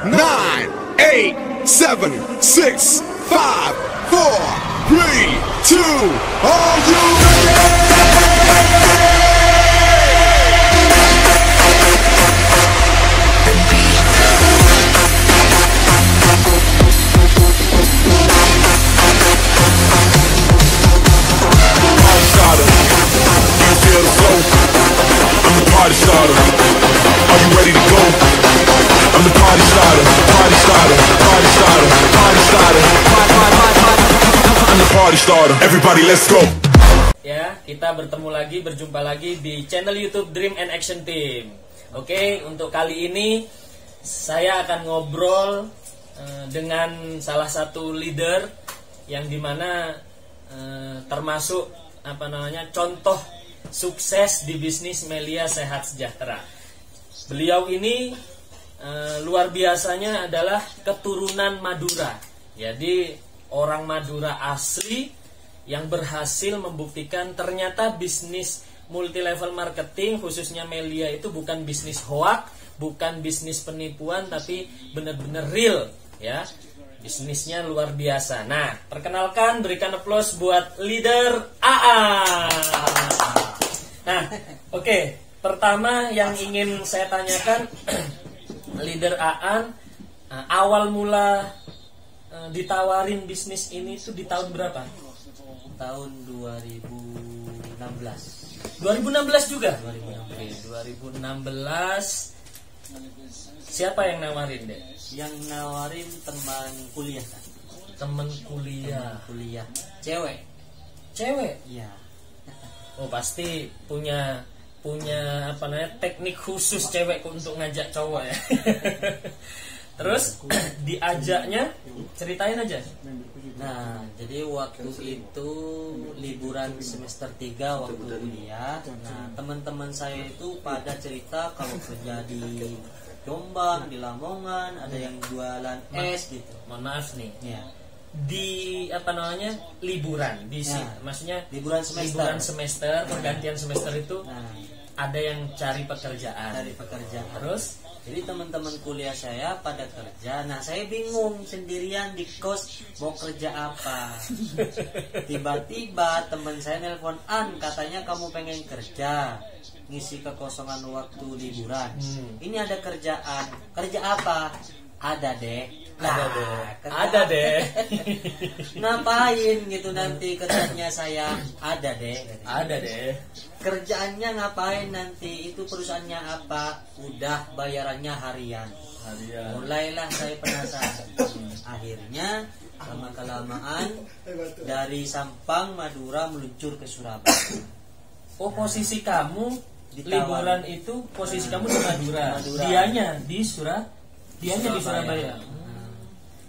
nine, eight, seven, six, five, four, three, two. Are you ready? Party starter, are you ready to go? I'm the party starter, party starter, party starter, party starter, I'm the party starter. Everybody let's go. Ya, kita berjumpa lagi di channel YouTube Dream and Action Team. Oke, untuk kali ini saya akan ngobrol dengan salah satu leader yang dimana termasuk contoh sukses di bisnis Melia Sehat Sejahtera. Beliau ini luar biasanya adalah keturunan Madura. Jadi orang Madura asli yang berhasil membuktikan ternyata bisnis multi level marketing khususnya Melia itu bukan bisnis hoax, bukan bisnis penipuan, tapi benar-benar real ya. Bisnisnya luar biasa. Nah, perkenalkan, berikan aplaus buat leader AA. Nah, oke. Pertama yang ingin saya tanyakan, leader Aan, awal mula ditawarin bisnis ini tuh di tahun berapa? Tahun 2016. 2016 juga? 2016. Oke, 2016. Siapa yang nawarin, Dek? Yang nawarin teman kuliah kan? Teman kuliah. Cewek. Iya. Oh, pasti punya teknik khusus cewek untuk ngajak cowok ya. Terus diajaknya, ceritain aja. Nah, jadi waktu itu liburan semester 3 waktu kuliah. Nah, teman-teman saya itu pada cerita kalau kerja di Jombang, di Lamongan, ada yang jualan es gitu. Mohon maaf nih. Ya. Di liburan maksudnya liburan semester pergantian semester itu ada yang cari pekerjaan. Terus jadi teman-teman kuliah saya pada kerja. Nah, saya bingung sendirian di kos mau kerja apa. Tiba-tiba teman saya nelpon, katanya kamu pengen kerja, ngisi kekosongan waktu liburan. Ini ada kerjaan. Kerja apa? Ada deh. Ada deh. Ngapain gitu nanti kerjanya saya? Ada deh. Kerjaannya ngapain nanti? Itu perusahaannya apa? Udah bayarannya harian. Mulailah saya penasaran. Akhirnya lama-kelamaan dari Sampang Madura meluncur ke Surabaya. Oh, posisi kamu liburan itu posisi kamu di Madura. Dianya di Surabaya.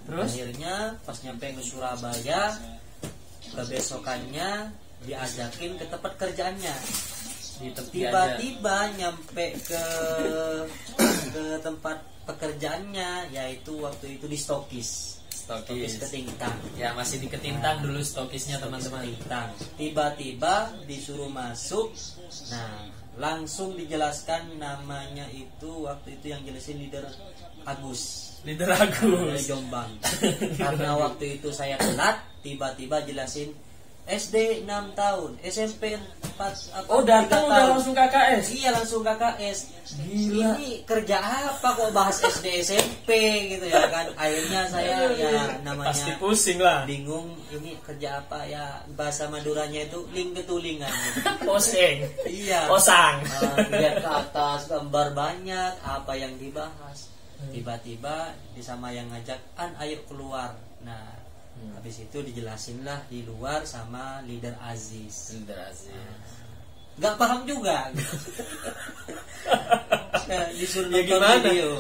Terus akhirnya pas nyampe ke Surabaya, kebesokannya diajakin ke tempat kerjaannya. Tiba-tiba nyampe ke tempat pekerjaannya, yaitu waktu itu di Stokis Ketintang. Ya, masih di Ketintang dulu stokisnya, teman-teman. Tiba-tiba disuruh masuk. Nah, langsung dijelaskan namanya itu, waktu itu yang jelasin leader Agus dari Jombang. Karena waktu itu saya telat, tiba-tiba jelasin SD 6 tahun, SMP 4. Oh, datang udah langsung KKS? Iya, langsung KKS. Gila. Ini kerja apa kok bahas SD SMP gitu ya kan. Akhirnya saya namanya pasti pusing lah. Bingung ini kerja apa ya, bahasa Maduranya itu ling-ketulingan gitu. Poseng. Iya. Posang. Lihat ke atas gambar banyak, apa yang dibahas. Tiba-tiba sama yang ngajak, ayo keluar. Nah, habis itu dijelasin lah di luar sama leader Aziz. Gak paham juga. Disuruh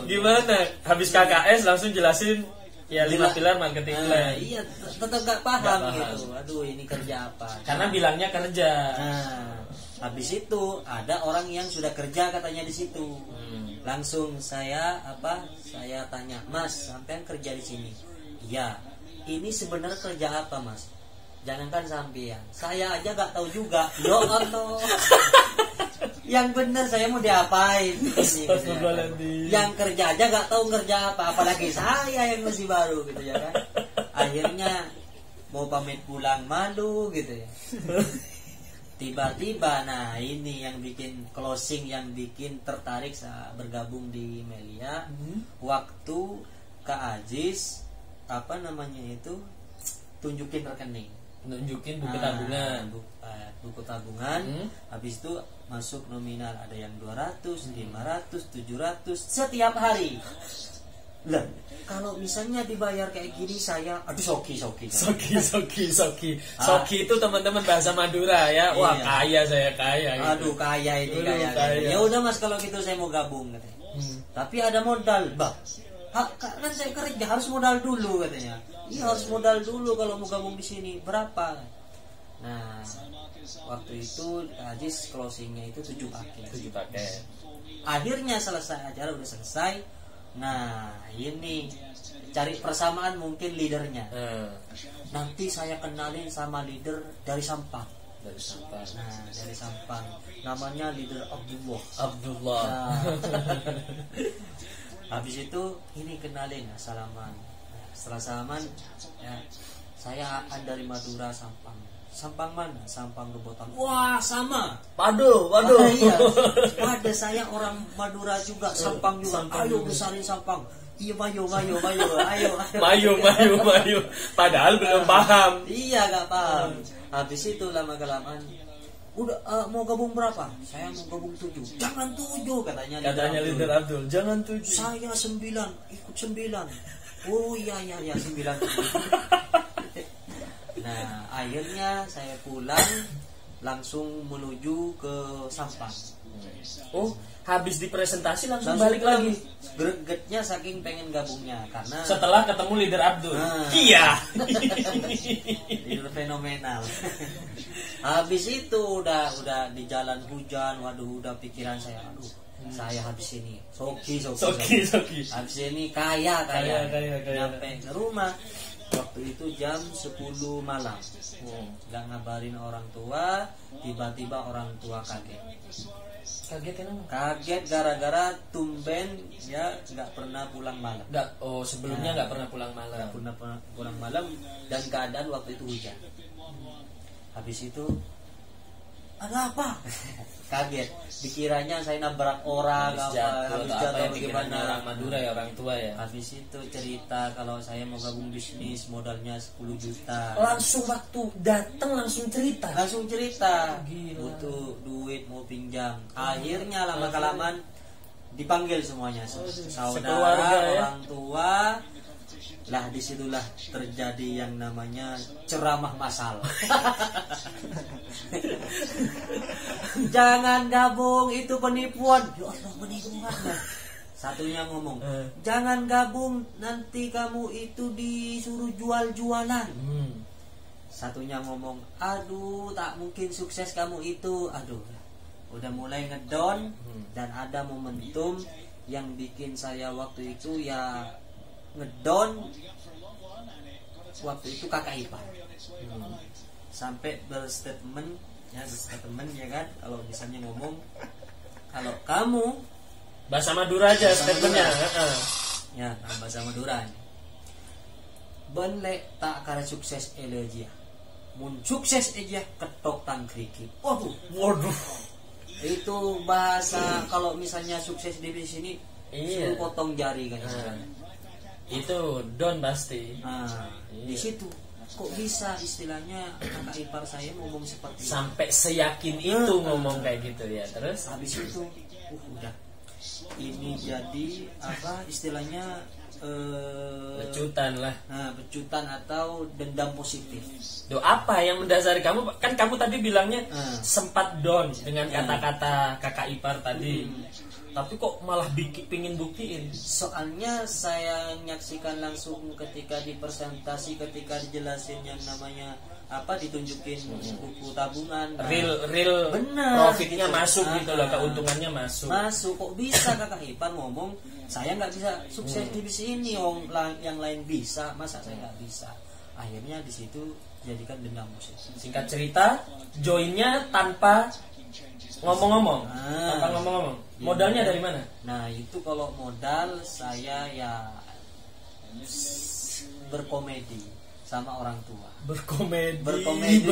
gimana? Habis KKS langsung jelasin ya 5 pilar marketing plan. Iya, tetap gak paham gitu. Aduh, ini kerja apa? Karena bilangnya kerja. Nah, habis itu ada orang yang sudah kerja katanya di situ. Langsung saya tanya, Mas, sampean kerja di sini? Iya. Ini sebenarnya kerja apa, Mas? Jangankan sampean, saya aja gak tahu juga. Ya Allah. Yang bener saya mau diapain? Astagfirullahaladzim. Yang kerja aja nggak tahu kerja apa, apalagi saya yang masih baru gitu ya kan. Akhirnya mau pamit pulang malu gitu ya. Tiba-tiba, nah ini yang bikin closing, yang bikin tertarik saat bergabung di Melia. Waktu Kak Aziz apa namanya itu tunjukin rekening, Nunjukin buku tabungan. buku tabungan. Habis itu masuk nominal, ada yang 200, 500, 700 setiap hari. Lah, kalau misalnya dibayar kayak gini saya soki. Soki itu teman-teman bahasa Madura ya. Wah, Iya. saya kaya gitu. Aduh kaya ini Aduh, kaya. kaya. Ya udah Mas, kalau gitu saya mau gabung katanya. Tapi ada modal, Bah. Kan saya kerja harus modal dulu katanya. Iya harus modal dulu kalau mau gabung di sini. Berapa? Nah, waktu itu Aziz closingnya itu 7 paket. 7 paket. Akhirnya selesai acara, udah selesai. Nah ini cari persamaan mungkin leadernya. Nanti saya kenalin sama leader dari Sampang. Dari Sampang. Nah dari Sampang namanya leader Abdullah. Nah, habis itu ini kenalin salaman. Nah, setelah salaman ya, saya akan dari Madura Sampang. Sampang mana? Sampang Gebotan. Wah sama. Waduh. Iya. Ada saya orang Madura juga, Sampang juga. Ayo besarin Sampang. Iya mayo. Ayo. Mayu. Padahal belum paham. Iya gak paham. Habis itu lama-kelamaan udah mau gabung berapa? Saya mau gabung 7. Jangan 7 katanya Leader Abdul. Jangan 7. Saya 9, ikut 9. Oh iya 9. Nah akhirnya saya pulang langsung menuju ke Sampang. Oh, habis dipresentasi langsung balik lagi. Gregetnya saking pengen gabungnya karena Setelah ketemu leader Abdul. Nah. Iya. Leader fenomenal. Habis itu udah di jalan hujan, waduh udah pikiran saya, aduh saya habis ini soki. Habis ini kaya. Nyampe ke rumah waktu itu jam 10 malam. Gak ngabarin orang tua, tiba-tiba orang tua kaget. Kaget kenapa? Kaget gara-gara tumben ya nggak pernah pulang malam. Sebelumnya nggak pernah pulang malam. Nggak pernah pulang malam dan keadaan waktu itu hujan. Habis itu ada apa? Kaget. Dikiranya saya nabrak orang habis jatuh bagaimana orang Madura ya, orang tua ya. Habis itu cerita kalau saya mau gabung bisnis modalnya 10 juta. Langsung waktu datang langsung cerita. Gila. Butuh duit mau pinjam. Akhirnya lama-kelamaan dipanggil semuanya, saudara, orang tua. Lah disitulah terjadi yang namanya ceramah massal. Jangan gabung, itu penipuan. Ya Allah, penipuan. Satunya ngomong, jangan gabung, nanti kamu itu disuruh jual-jualan. Satunya ngomong, aduh tak mungkin sukses kamu itu. Aduh, udah mulai ngedon. Dan ada momentum yang bikin saya waktu itu ya ngedon. Waktu itu kakak ipar sampai berstatement ya kan, kalau misalnya ngomong, kalau kamu bahasa Madura aja statementnya. Ya bahasa Madura. Benlek tak karena sukses elegia, mun sukses aja ketok tangkriki. Waduh. Itu bahasa kalau misalnya sukses di sini suruh potong jari kan. Itu don pasti. Di situ kok bisa istilahnya kakak ipar saya ngomong seperti sampai seyakin itu ngomong kayak gitu ya. Terus habis itu udah ini jadi apa istilahnya pecutan lah. Pecutan atau dendam positif. Apa yang mendasari kamu? Kan kamu tadi bilangnya sempat down dengan kata-kata kakak ipar tadi. Tapi kok malah pingin buktiin? Soalnya saya menyaksikan langsung ketika dipresentasi, ketika dijelasin yang namanya apa, ditunjukin buku tabungan. Real bener, profitnya gitu. Masuk gitu loh, keuntungannya masuk. Kok bisa kakak ipar ngomong saya nggak bisa sukses di sini, yang lain bisa, masa saya nggak bisa? Akhirnya di situ jadikan dendam musik. Singkat cerita, joinnya tanpa Ngomong-ngomong, modalnya dari mana? Nah itu kalau modal saya ya berkomedi sama orang tua. Berkomedi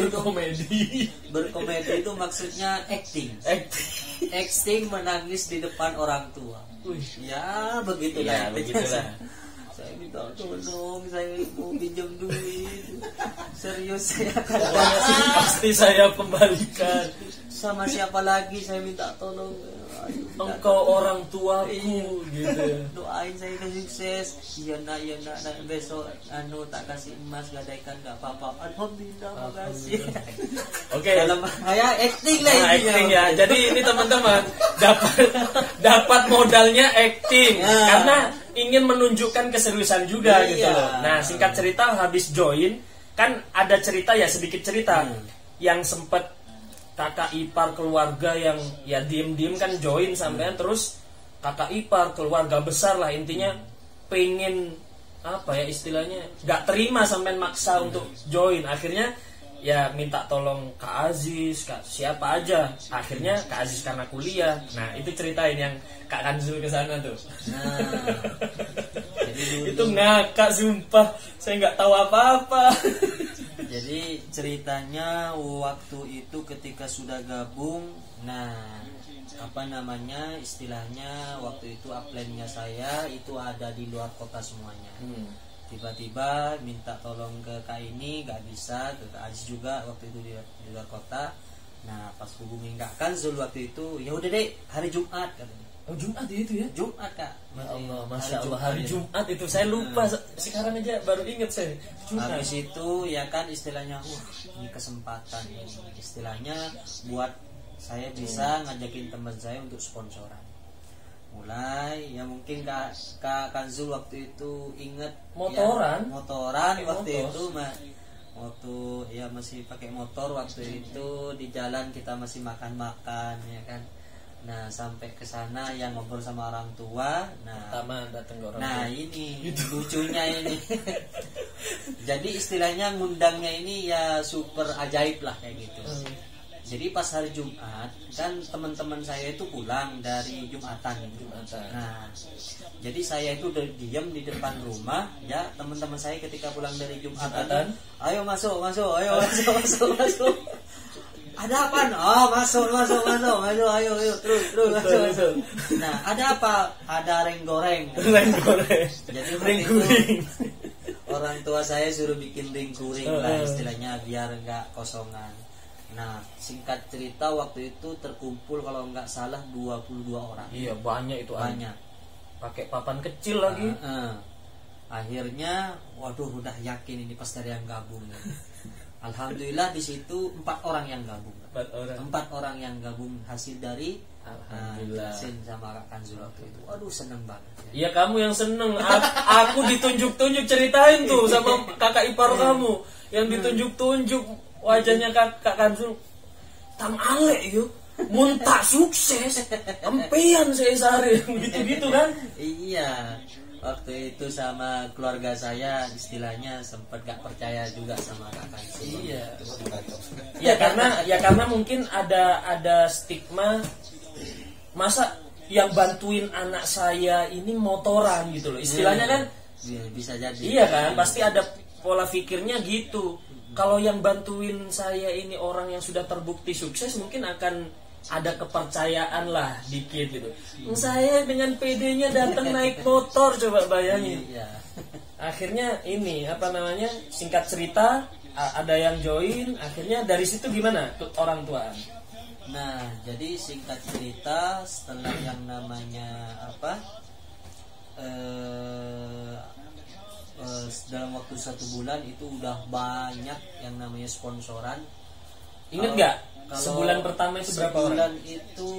itu maksudnya acting menangis di depan orang tua. Ya begitulah. Saya minta tolong, saya mau pinjam duit. Serius saya akan pasti saya kembalikan. Sama siapa lagi saya minta tolong. Engkau orang tuaku gitu. Doain saya sukses. Iya nak besok tak kasih emas gadaikan enggak apa-apa. Alhamdulillah, makasih. Oke. Dalam saya acting lah ini. Acting ya. Jadi ini teman-teman dapat modalnya acting karena ingin menunjukkan keseriusan juga gitu loh. Nah, singkat cerita habis join kan ada cerita ya, sedikit cerita yang sempat kakak ipar keluarga yang ya diem-diem kan join sampean, terus kakak ipar keluarga besar lah intinya pengen apa ya istilahnya nggak terima sampean maksa untuk join, akhirnya ya minta tolong Kak Aziz, Kak siapa aja, akhirnya Kak Aziz karena kuliah. Nah itu ceritain yang Kak Kanzul kesana tuh. Jadi itu ngakak sumpah, saya nggak tahu apa-apa. Jadi ceritanya waktu itu ketika sudah gabung, nah apa namanya istilahnya waktu itu upline-nya saya itu ada di luar kota semuanya. Tiba-tiba minta tolong ke Kak ini nggak bisa, ke Kak Aziz juga waktu itu di luar kota. Nah pas hubungi Kak Kanzul waktu itu, ya udah deh hari Jumat katanya. Oh Jumat itu ya? Jumat Kak. Masya Allah hari Jumat itu saya lupa, sekarang aja baru inget saya. Jumat. Habis itu ya kan istilahnya, ini kesempatan ini istilahnya buat saya bisa ngajakin teman saya untuk sponsoran. Mulai ya mungkin Kak Kanzul waktu itu inget motoran waktu itu waktu ya masih pakai motor waktu itu di jalan kita masih makan-makan ya kan. Nah sampai ke sana yang ngobrol sama orang tua. Nah ini lucunya ini. Jadi istilahnya ngundangnya ini ya super ajaib lah kayak gitu. Jadi pas hari Jumat kan teman-teman saya itu pulang dari Jumatan. Nah jadi saya itu diam di depan rumah ya, teman-teman saya ketika pulang dari Jumatan, ayo masuk. Ada apa? Oh masuk, ayo terus masuk. Nah ada apa? Ada reng goreng. Jadi ring orang tua saya suruh bikin ring kuring lah istilahnya biar nggak kosongan. Nah singkat cerita waktu itu terkumpul kalau nggak salah 22 orang. Iya banyak itu. Banyak. Pakai papan kecil lagi. Akhirnya waduh udah yakin ini pasti ada yang gabung. Alhamdulillah di situ 4 orang yang gabung. 4 orang yang gabung hasil dari alhamdulillah sama Kak Kanzul waktu itu. Aduh seneng banget. Iya kamu yang seneng. Aku ditunjuk-tunjuk ceritain tuh sama kakak ipar kamu yang ditunjuk-tunjuk wajahnya Kak Kanzul. Tam alek yuk. Muntah sukses. Empean saya sehari gitu kan? Iya. Waktu itu sama keluarga saya istilahnya sempat gak percaya juga sama Kak Kanzul. Iya. Ya karena mungkin ada stigma masa yang bantuin anak saya ini motoran gitu loh. Istilahnya kan bisa jadi. Iya kan? Pasti ada pola pikirnya gitu. Kalau yang bantuin saya ini orang yang sudah terbukti sukses mungkin akan ada kepercayaan lah dikit gitu. Saya dengan PD-nya datang naik motor, coba bayangin. Akhirnya ini apa namanya? Singkat cerita ada yang join. Akhirnya dari situ gimana orang tua? Nah, jadi singkat cerita setelah yang namanya dalam waktu 1 bulan itu udah banyak yang namanya sponsoran. Ingat nggak? Sebulan pertama itu berapa orang? Sebulan itu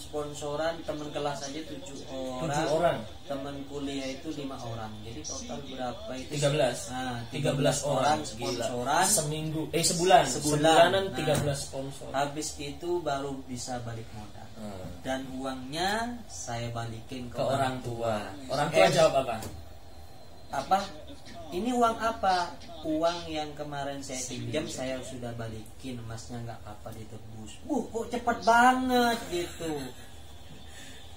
sponsoran teman kelas aja 7 orang. Teman kuliah itu 5 orang. Jadi total berapa itu? 13. Nah, 13 orang sponsoran seminggu. Sebulanan 13 sponsor. Habis itu baru bisa balik modal. Dan uangnya saya balikin ke orang tua. Orang tua jawab apa? ini uang apa? Uang yang kemarin saya pinjam saya sudah balikin, emasnya nggak apa-apa ditebus. Kok cepet banget gitu.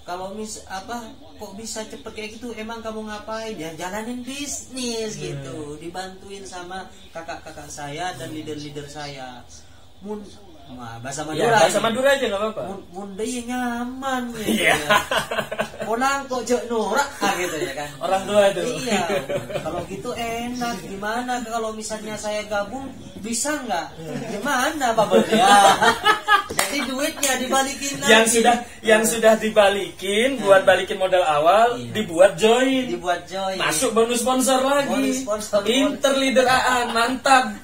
Kalau kok bisa cepet kayak gitu? Emang kamu ngapain? Ya jalanin bisnis gitu, dibantuin sama kakak-kakak saya dan leader-leader saya. Bahasa Madura. Ya, bahasa Madura aja nggak apa-apa. Munda ya nyaman gitu. Orang kok jauh norak gitu ya kan. Orang tua itu. Iya. Kalau gitu enak. Gimana kalau misalnya saya gabung bisa nggak? Gimana Pak Bos? Ya. Jadi duitnya dibalikin lagi. Yang sudah dibalikin buat balikin modal awal, dibuat join. Masuk bonus sponsor lagi. Leader Aan, mantap.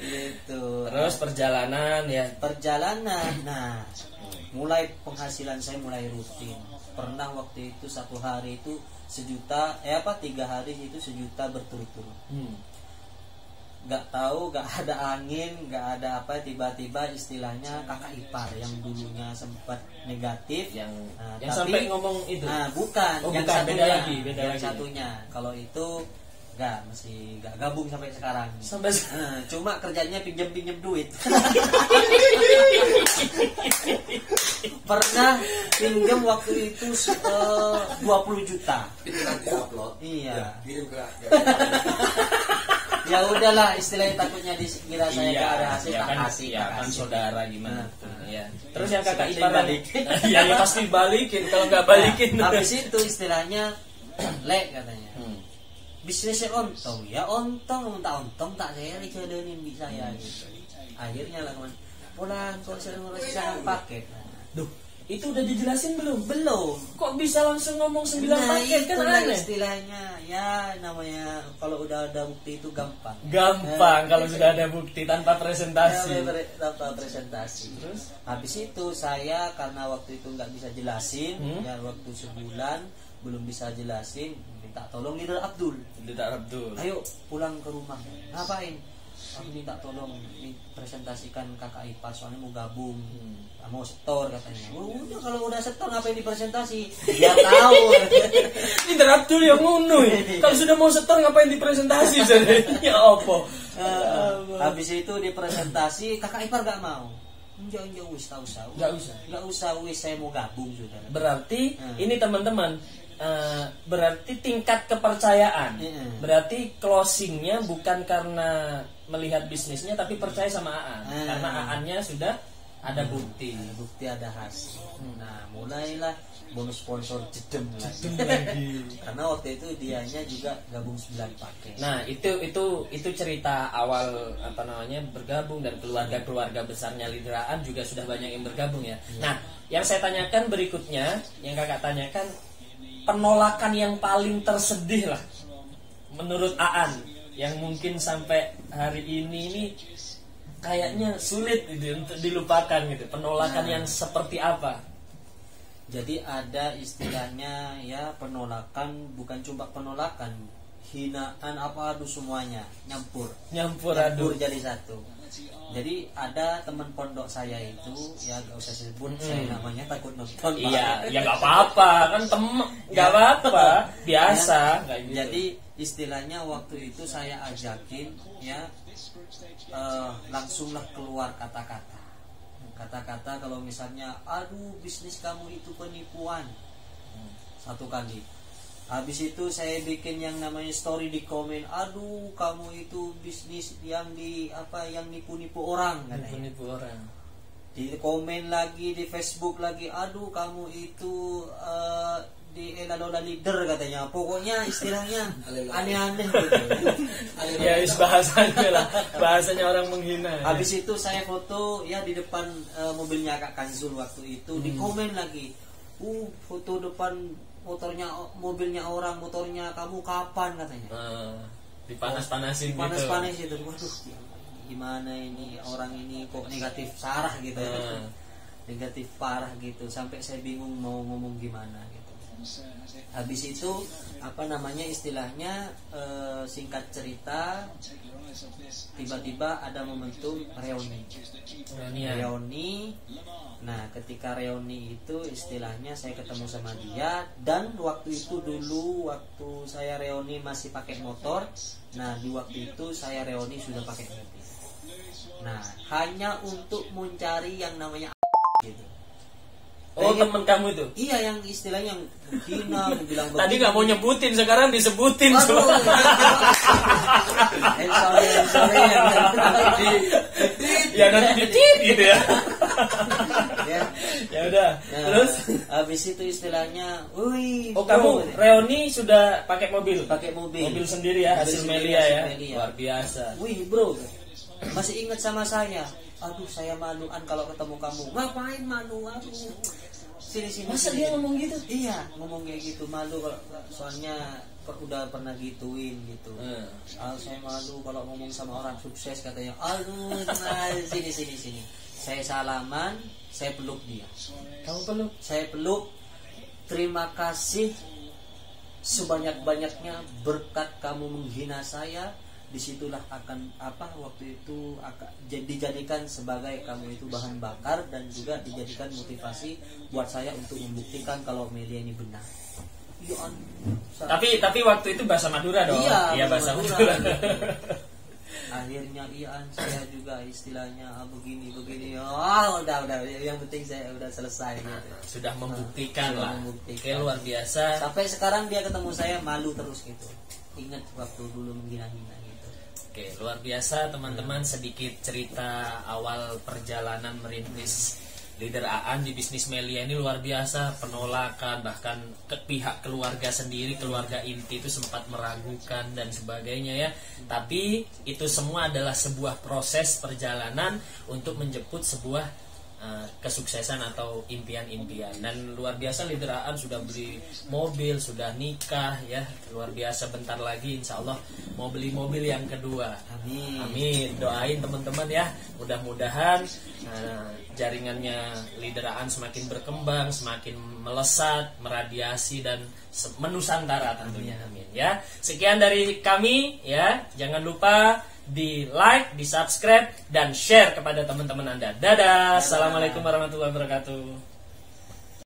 Gitu. Terus perjalanan. Nah, mulai penghasilan saya mulai rutin. Pernah waktu itu 1 hari itu 1 juta, 3 hari itu 1 juta berturut-turut. Gak tahu, gak ada angin, gak ada apa, tiba-tiba istilahnya kakak ipar yang dulunya sempat negatif, yang tapi, sampai ngomong itu. Bukan, yang bukan, satunya, beda lagi. satunya. Kalau itu masih gak gabung sampai sekarang. Cuma kerjanya pinjam duit. Pernah pinjam waktu itu 20 juta. Itu nanti upload. Iya. Kirim ke Ya udahlah, istilahnya takutnya dikira saya gak ada hasil, tak kasih. Kan saudara gimana. Ya. Terus yang kakak Sengaja ipar balikin. ya pasti balikin, kalau nggak balikin. Habis itu istilahnya katanya. Bisnisnya ontong, minta ontong tak saya jalanin bisa ya gitu. Akhirnya lah pulang kok saya ngerasain paket. Itu udah dijelasin belum? Belum. Kok bisa langsung ngomong 9 paket kan aneh. Istilahnya ya namanya kalau udah ada bukti itu gampang. Kalau sudah ada bukti tanpa presentasi. Tanpa presentasi. Terus habis itu saya karena waktu itu nggak bisa jelasin, ya waktu sebulan belum bisa jelasin, minta tolong leader Abdul. Ayo pulang ke rumah. Ngapain? Aku minta tolong presentasikan kakak ipar soalnya mau gabung. Mau setor katanya. Udah kalau udah setor ngapain dipresentasi? Biar tahu. Leader Abdul yang ngono. Kalau sudah mau setor ngapain dipresentasi? Ya apa? Habis itu dipresentasi kakak ipar gak mau. Enggak usah wis saya mau gabung sudah. Berarti ini teman-teman, berarti tingkat kepercayaan. Berarti closingnya bukan karena melihat bisnisnya tapi percaya sama Aan. Karena Aannya sudah ada bukti. Ada hasil. Nah, mulailah bonus sponsor jedem lagi. Karena waktu itu dianya juga gabung 9 paket. Nah, itu cerita awal bergabung, dan keluarga besarnya leader Aan juga sudah banyak yang bergabung ya. Nah, yang saya tanyakan berikutnya, yang kakak tanyakan, penolakan yang paling tersedih lah menurut Aan yang mungkin sampai hari ini kayaknya sulit gitu untuk dilupakan gitu. Penolakan yang seperti apa? Jadi ada istilahnya ya, penolakan bukan cuma penolakan, hinaan semuanya nyampur jadi satu. Jadi ada teman pondok saya itu, ya gak usah sebut saya namanya, takut nonton. Iya, ya gak apa-apa kan, gak apa-apa, biasa. Ya, jadi istilahnya waktu itu saya ajakin ya, langsunglah keluar kata-kata kalau misalnya aduh bisnis kamu itu penipuan, satu kali. Habis itu saya bikin yang namanya story di komen, aduh kamu itu bisnis yang nipu-nipu orang katanya. Nipu orang. Di komen lagi di Facebook lagi, aduh kamu itu di elalola leader katanya. Pokoknya istilahnya aneh-aneh gitu. Ya bahasanya orang menghina. Habis itu saya foto ya di depan mobilnya Kak Kanzul waktu itu, di komen lagi. Foto depan mobilnya orang, motornya kamu kapan katanya. Dipanas-panasin gitu. Panas-panasin itu. Waduh, gimana ini orang ini kok negatif parah gitu. Negatif parah gitu, sampai saya bingung mau ngomong gimana gitu. Habis itu apa namanya istilahnya, singkat cerita, tiba-tiba ada momentum reuni. Nah ketika reuni itu istilahnya saya ketemu sama dia, dan waktu itu dulu waktu saya reuni masih pakai motor. Nah di waktu itu saya reuni sudah pakai mobil. Nah hanya untuk mencari yang namanya gitu. Oh temen kamu itu? Iya yang istilahnya yang menghina, bilang tadi nggak mau nyebutin, sekarang disebutin. Sorry. Ya nanti dicit gitu ya. Ya udah. Nah, terus habis itu istilahnya, wih. Oh kamu reuni sudah pakai mobil? Pakai mobil. Mobil sendiri ya, hasil Melia ya. Luar biasa. Wih bro, masih ingat sama saya? Aduh saya maluan kalau ketemu kamu. Ngapain malu? Aduh. Sini. Masa dia ngomong gitu? Iya, ngomong kayak gitu, malu kalau soalnya udah pernah gituin gitu. Saya malu kalau ngomong sama orang sukses katanya. Aduh, sini. Saya salaman, saya peluk dia. Kamu peluk? Saya peluk. Terima kasih sebanyak-banyaknya, berkat kamu menghina saya. Disitulah akan waktu itu akan dijadikan sebagai kamu itu bahan bakar, dan juga dijadikan motivasi buat saya untuk membuktikan kalau Melia ini benar. Tapi waktu itu bahasa Madura dong. Iya bahasa Madura. Akhirnya saya juga istilahnya begini. Udah yang penting saya udah selesai gitu. Sudah membuktikan lah. Oke, luar biasa. Sampai sekarang dia ketemu saya malu terus gitu. Ingat waktu dulu menghina-hina. Oke, luar biasa teman-teman, sedikit cerita awal perjalanan merintis Leader Aan di bisnis Melia ini luar biasa. Penolakan, bahkan ke pihak keluarga sendiri, keluarga inti itu sempat meragukan dan sebagainya ya. Tapi itu semua adalah sebuah proses perjalanan untuk menjemput sebuah kesuksesan atau impian-impian. Dan luar biasa Leader Aan sudah beli mobil, sudah nikah ya. Luar biasa, bentar lagi insya Allah mau beli mobil yang kedua. Amin. Doain teman-teman ya. Mudah-mudahan jaringannya Leader Aan semakin berkembang, semakin melesat, meradiasi dan menusantara tentunya. Amin ya. Sekian dari kami ya. Jangan lupa di like, di subscribe, dan share kepada teman-teman Anda. Dadah. Assalamualaikum warahmatullahi wabarakatuh.